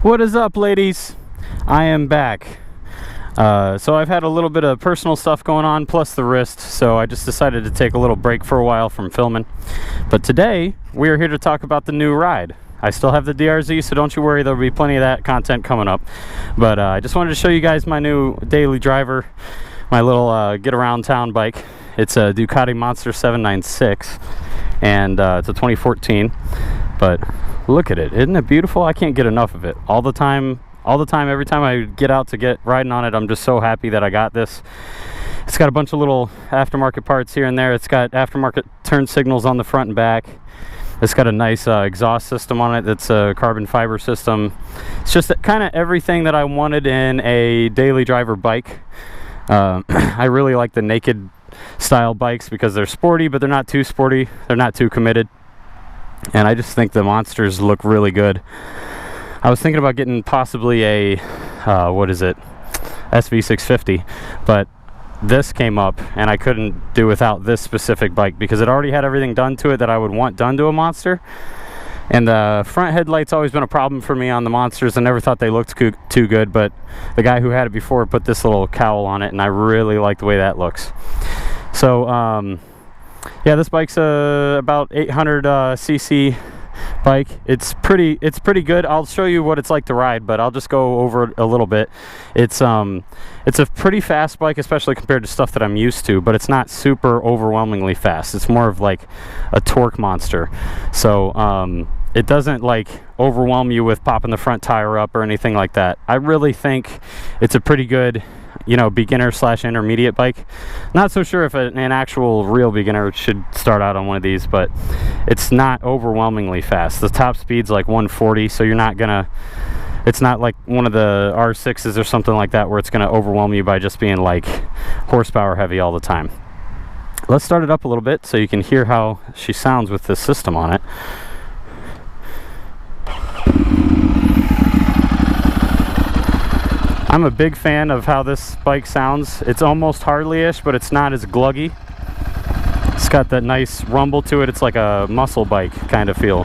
What is up, ladies? I am back. So I've had a little bit of personal stuff going on, plus the wrist, so I just decided to take a little break for a while from filming. But today, we are here to talk about the new ride. I still have the DRZ, so don't you worry, there'll be plenty of that content coming up. But I just wanted to show you guys my new daily driver, my little get-around town bike. It's a Ducati Monster 796, and it's a 2014. But look at it, isn't it beautiful? I can't get enough of it. All the time, every time I get out to get riding on it, I'm just so happy that I got this. It's got a bunch of little aftermarket parts here and there. It's got aftermarket turn signals on the front and back. It's got a nice exhaust system on it that's a carbon fiber system. It's just kind of everything that I wanted in a daily driver bike. I really like the naked style bikes because they're sporty, but they're not too sporty. They're not too committed. And I just think the Monsters look really good. I was thinking about getting possibly a, what is it, SV650, but this came up and I couldn't do without this specific bike because it already had everything done to it that I would want done to a Monster. And the front headlight's always been a problem for me on the Monsters. I never thought they looked too good, but the guy who had it before put this little cowl on it, and I really like the way that looks. So, yeah, this bike's about 800 cc bike. It's pretty good. I'll show you what it's like to ride, but I'll just go over it a little bit. It's a pretty fast bike, especially compared to stuff that I'm used to, but it's not super overwhelmingly fast. It's more of like a torque monster. So it doesn't like overwhelm you with popping the front tire up or anything like that. I really think it's a pretty good, you know, beginner / intermediate bike. Not so sure if an actual real beginner should start out on one of these, but it's not overwhelmingly fast. The top speed's like 140, so you're not gonna, it's not like one of the R6s or something like that where it's gonna overwhelm you by just being like horsepower heavy all the time. Let's start it up a little bit so you can hear how she sounds with this system on it. I'm a big fan of how this bike sounds. It's almost Harley-ish, but it's not as gluggy. It's got that nice rumble to it. It's like a muscle bike kind of feel.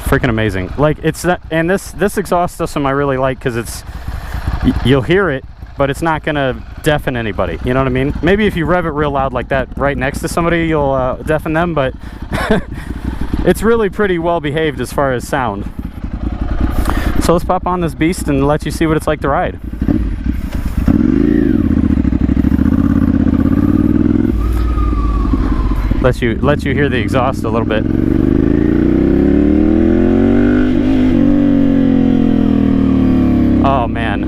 Freaking amazing. Like, it's that, and this exhaust system I really like because it's, you'll hear it, but it's not gonna deafen anybody. You know what I mean? Maybe if you rev it real loud like that right next to somebody, you'll deafen them, but it's really pretty well behaved as far as sound. So let's pop on this beast and let you see what it's like to ride. Let you hear the exhaust a little bit. Oh man.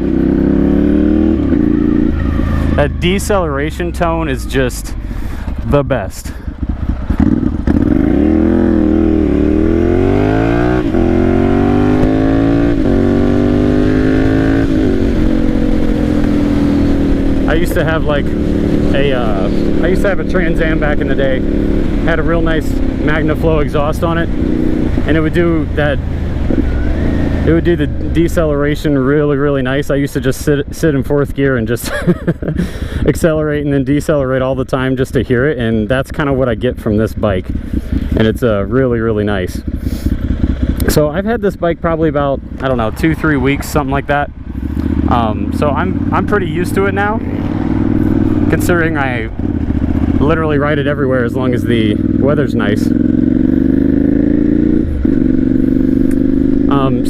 That deceleration tone is just the best. I used to have like a Trans Am back in the day. Had a real nice MagnaFlow exhaust on it, and it would do that. It would do the deceleration really nice. I used to just sit in fourth gear and just accelerate and then decelerate all the time just to hear it, and that's kind of what I get from this bike, and it's really nice. So I've had this bike probably about, I don't know, 2-3 weeks, something like that. So I'm pretty used to it now, considering I literally ride it everywhere as long as the weather's nice.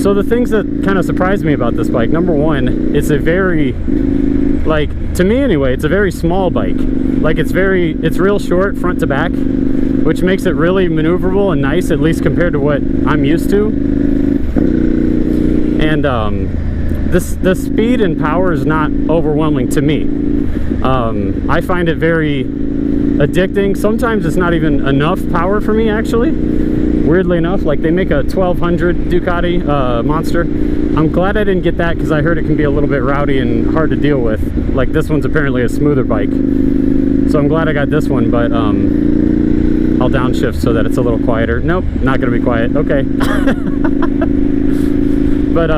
So the things that kind of surprised me about this bike, number one, it's a very, like, to me anyway, it's a very small bike. Like, it's real short front to back, which makes it really maneuverable and nice, at least compared to what I'm used to. And the speed and power is not overwhelming to me. I find it very addicting. Sometimes it's not even enough power for me, actually. Weirdly enough, like, they make a 1200 Ducati Monster. I'm glad I didn't get that because I heard it can be a little bit rowdy and hard to deal with. Like, this one's apparently a smoother bike. So I'm glad I got this one, but I'll downshift so that it's a little quieter. Nope, not gonna be quiet. Okay. But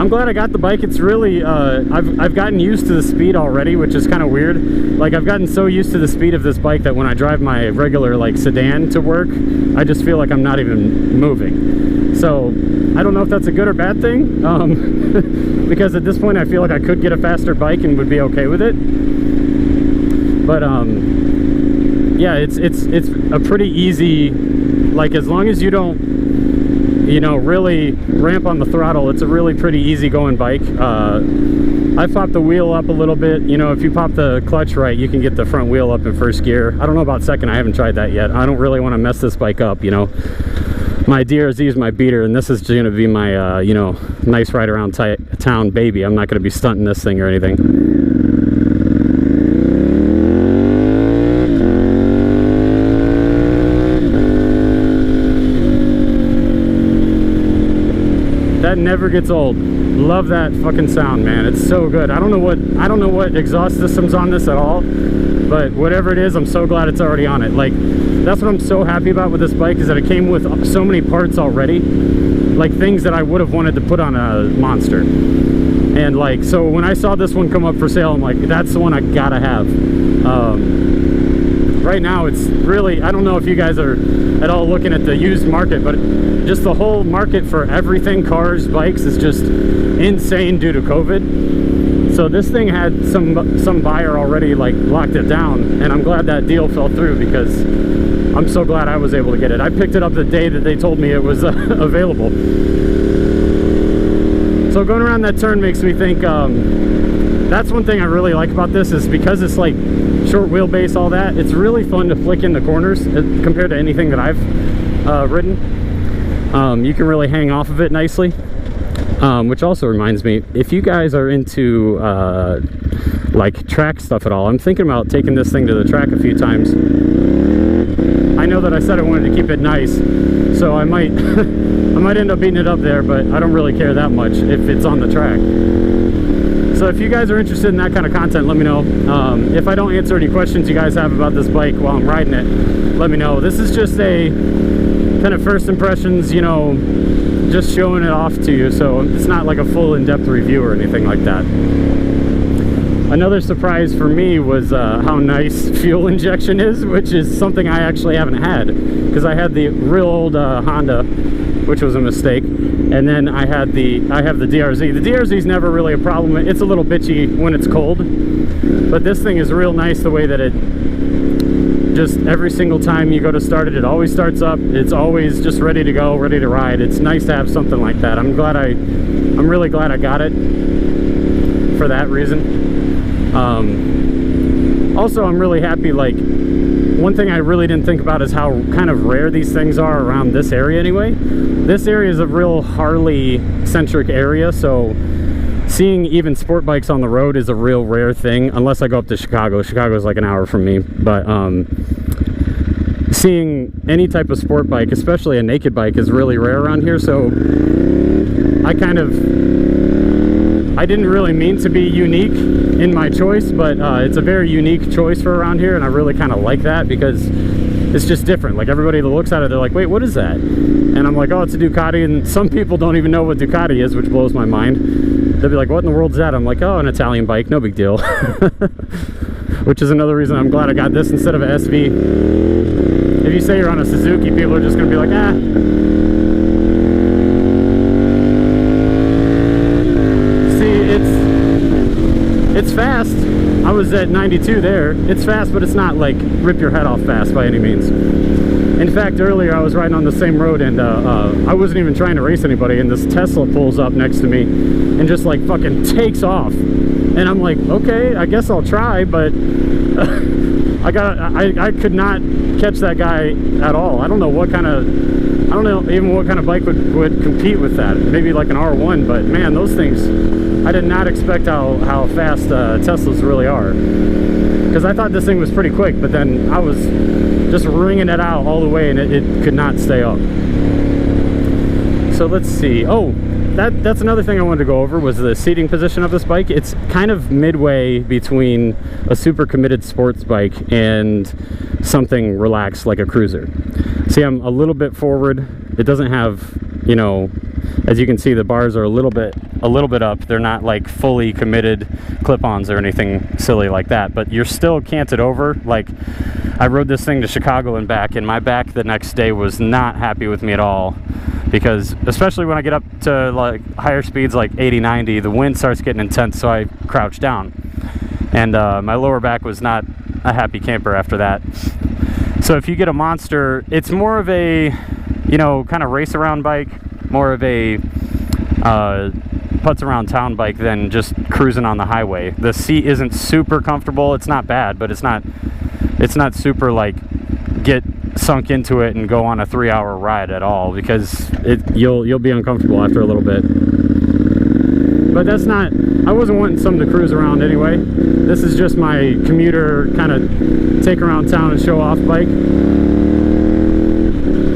I'm glad I got the bike. It's really, I've gotten used to the speed already, which is kind of weird. Like, I've gotten so used to the speed of this bike that when I drive my regular, like, sedan to work, I just feel like I'm not even moving. So, I don't know if that's a good or bad thing, because at this point I feel like I could get a faster bike and would be okay with it. But, yeah, it's a pretty easy, like, as long as you don't, you know, really ramp on the throttle, it's a really pretty easy going bike. I popped the wheel up a little bit. You know, if you pop the clutch right, you can get the front wheel up in first gear. I don't know about second, I haven't tried that yet. I don't really want to mess this bike up, you know. My DRZ is my beater, and this is going to be my, you know, nice ride around town baby. I'm not going to be stunting this thing or anything. That never gets old. Love that fucking sound, man. It's so good. I don't know what exhaust system's on this at all, but whatever it is, I'm so glad it's already on it. Like, that's what I'm so happy about with this bike, is that it came with so many parts already, like things that I would have wanted to put on a Monster. And like, so when I saw this one come up for sale, I'm like, that's the one I gotta have. Right now it's really, I don't know if you guys are at all looking at the used market, but just the whole market for everything, cars, bikes, is just insane due to COVID. So this thing had some buyer already like locked it down, and I'm glad that deal fell through, because I'm so glad I was able to get it. I picked it up the day that they told me it was available. So going around that turn makes me think, that's one thing I really like about this, is because it's like short wheelbase, all that, it's really fun to flick in the corners compared to anything that I've ridden. You can really hang off of it nicely, which also reminds me, if you guys are into like track stuff at all, I'm thinking about taking this thing to the track a few times. I know that I said I wanted to keep it nice, so I might I might end up beating it up there, but I don't really care that much if it's on the track. So if you guys are interested in that kind of content, let me know. If I don't answer any questions you guys have about this bike while I'm riding it, let me know. This is just a kind of first impressions, you know, just showing it off to you, so it's not like a full in-depth review or anything like that. Another surprise for me was how nice fuel injection is, which is something I actually haven't had, because I had the real old Honda, which was a mistake, and then I have the DRZ. The DRZ is never really a problem. It's a little bitchy when it's cold, but this thing is real nice the way that it just, every single time you go to start it, it always starts up. It's always just ready to go, ready to ride. It's nice to have something like that. I'm really glad I got it for that reason. Also, I'm really happy, like, one thing I really didn't think about is how kind of rare these things are around this area anyway. This area is a real Harley-centric area, so seeing even sport bikes on the road is a real rare thing, unless I go up to Chicago. Chicago's like an hour from me, but seeing any type of sport bike, especially a naked bike, is really rare around here, so I didn't really mean to be unique in my choice, but it's a very unique choice for around here, and I really kind of like that, because it's just different. Like, everybody that looks at it, they're like, wait, what is that? And I'm like, oh, it's a Ducati, and some people don't even know what Ducati is, which blows my mind. They'll be like, what in the world's that? I'm like, oh, an Italian bike, no big deal. Which is another reason I'm glad I got this instead of an SV. If you say you're on a Suzuki, people are just going to be like, ah. It's fast. I was at 92 there. It's fast, but it's not like rip your head off fast by any means. In fact, earlier I was riding on the same road, and I wasn't even trying to race anybody, and this Tesla pulls up next to me and just like fucking takes off. And I'm like, okay, I guess I'll try, but I could not catch that guy at all. I don't know even what kind of bike would compete with that. Maybe like an R1, but man, those things, I did not expect how fast Teslas really are. Because I thought this thing was pretty quick, but then I was just ringing it out all the way, and it could not stay up. So let's see. Oh, that's another thing I wanted to go over, was the seating position of this bike. It's kind of midway between a super committed sports bike and something relaxed like a cruiser. See, I'm a little bit forward. It doesn't have, you know, as you can see, the bars are a little bit a little bit up. They're not like fully committed clip-ons or anything silly like that, but you're still canted over. Like, I rode this thing to Chicago and back, and my back the next day was not happy with me at all, because especially when I get up to like higher speeds like 80, 90, the wind starts getting intense, so I crouch down, and my lower back was not a happy camper after that. So if you get a Monster, it's more of a, you know, kind of race around bike, more of a putts around town bike than just cruising on the highway. The seat isn't super comfortable. It's not bad, but it's not super like get sunk into it and go on a 3-hour ride at all, because you'll be uncomfortable after a little bit. But that's not, I wasn't wanting something to cruise around anyway. This is just my commuter kind of take around town and show off bike,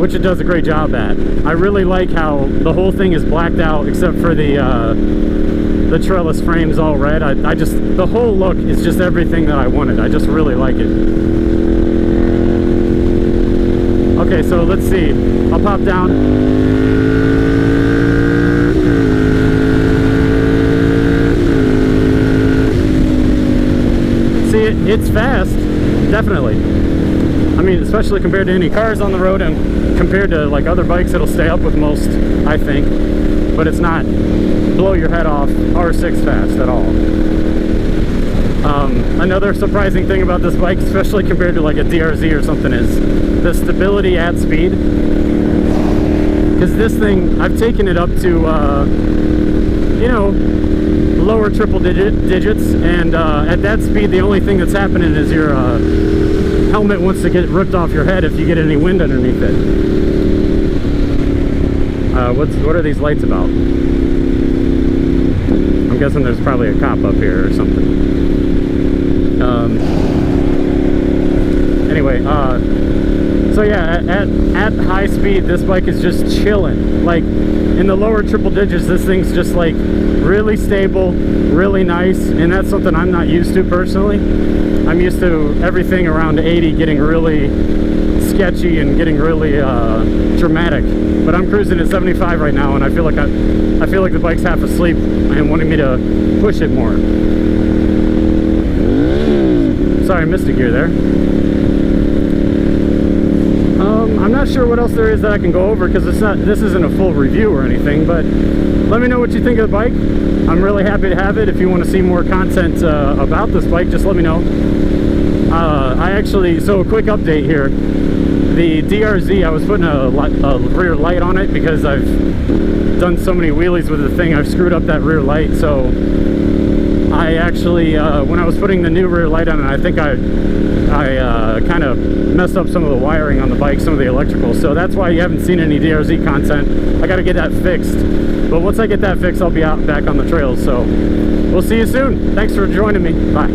which it does a great job at. I really like how the whole thing is blacked out except for the trellis frame's all red. I just, the whole look is just everything that I wanted. I just really like it. Okay, so let's see. I'll pop down. See, it's fast, definitely. I mean, especially compared to any cars on the road, and compared to like other bikes, it'll stay up with most, I think. But it's not blow your head off R6 fast at all. Another surprising thing about this bike, especially compared to like a DRZ or something, is the stability at speed. Because this thing, I've taken it up to, you know, lower triple digits, and at that speed, the only thing that's happening is your helmet wants to get ripped off your head if you get any wind underneath it. What are these lights about? I'm guessing there's probably a cop up here or something. Anyway, so yeah, at high speed, this bike is just chilling. Like, in the lower triple digits, this thing's just like really stable, really nice, and that's something I'm not used to personally. I'm used to everything around 80 getting really sketchy and getting really dramatic. But I'm cruising at 75 right now, and I feel like the bike's half asleep and wanting me to push it more. Sorry, I missed a gear there. I'm not sure what else there is that I can go over, because this isn't a full review or anything, but let me know what you think of the bike. I'm really happy to have it. If you want to see more content about this bike, just let me know. So a quick update here. The DRZ, I was putting a rear light on it because I've done so many wheelies with the thing, I've screwed up that rear light. So I actually, when I was putting the new rear light on it, I think I kind of messed up some of the wiring on the bike, some of the electrical. So that's why you haven't seen any DRZ content. I got to get that fixed. But once I get that fixed, I'll be back on the trails. So we'll see you soon. Thanks for joining me. Bye.